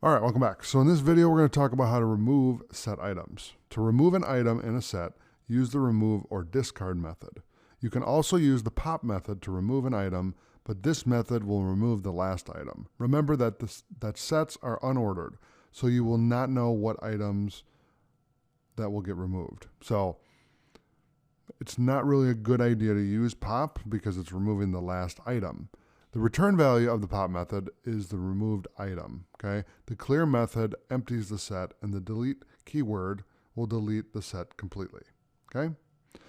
All right, welcome back. So in this video, we're going to talk about how to remove set items. To remove an item in a set, use the remove or discard method. You can also use the pop method to remove an item, but this method will remove the last item. Remember that sets are unordered, so you will not know what items that will get removed. So it's not really a good idea to use pop because it's removing the last item. The return value of the pop method is the removed item, okay? The clear method empties the set, and the delete keyword will delete the set completely, okay?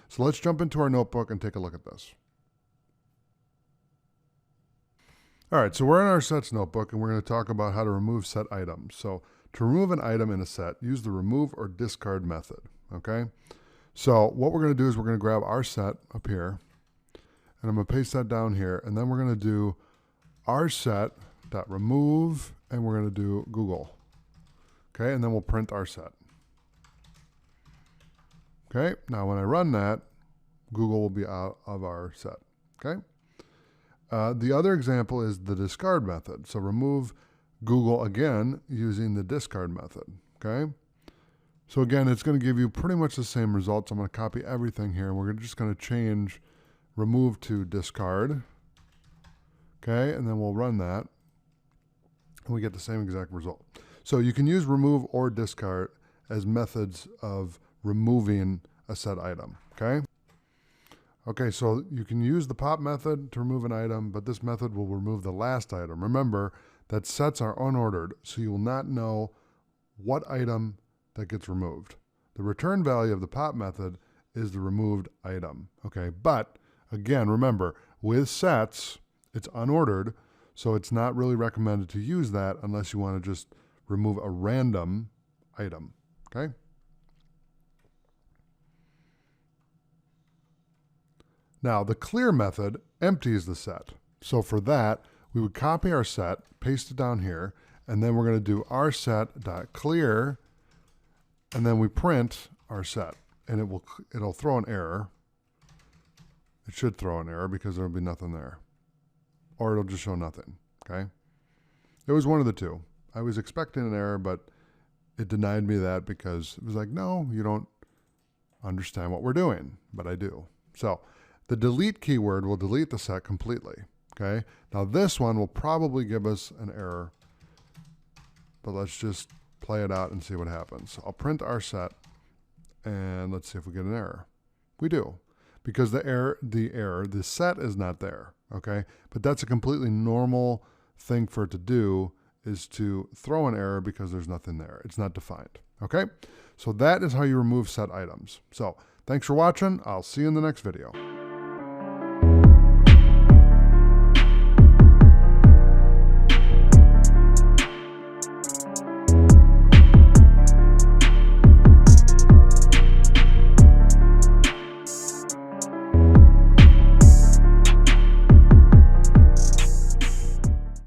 So let's jump into our notebook and take a look at this. All right, so we're in our sets notebook, and we're going to talk about how to remove set items. So to remove an item in a set, use the remove or discard method, okay? So what we're going to do is we're going to grab our set up here, and I'm going to paste that down here, and then we're going to do our set.remove, and we're going to do Google. Okay, and then we'll print our set. Okay, now when I run that, Google will be out of our set. Okay. The other example is the discard method. So remove Google again using the discard method. Okay. So again, it's going to give you pretty much the same results. I'm going to copy everything here, and we're just going to change remove to discard. Okay, and then we'll run that, and we get the same exact result. So you can use remove or discard as methods of removing a set item, okay? Okay, so you can use the pop method to remove an item, but this method will remove the last item. Remember that sets are unordered, so you will not know what item that gets removed. The return value of the pop method is the removed item, okay? But again, remember, with sets, it's unordered, so it's not really recommended to use that unless you want to just remove a random item, okay? Now, the clear method empties the set. So for that, we would copy our set, paste it down here, and then we're going to do our set.clear, and then we print our set, and it'll throw an error. It should throw an error because there'll be nothing there. Or it'll just show nothing, okay? It was one of the two. I was expecting an error, but it denied me that because it was like, no, you don't understand what we're doing, but I do. So the delete keyword will delete the set completely, okay? Now this one will probably give us an error, but let's just play it out and see what happens. So I'll print our set, and let's see if we get an error. We do, because the set is not there. Okay, but that's a completely normal thing for it to do, is to throw an error because there's nothing there. It's not defined. Okay, so that is how you remove set items. So thanks for watching. I'll see you in the next video.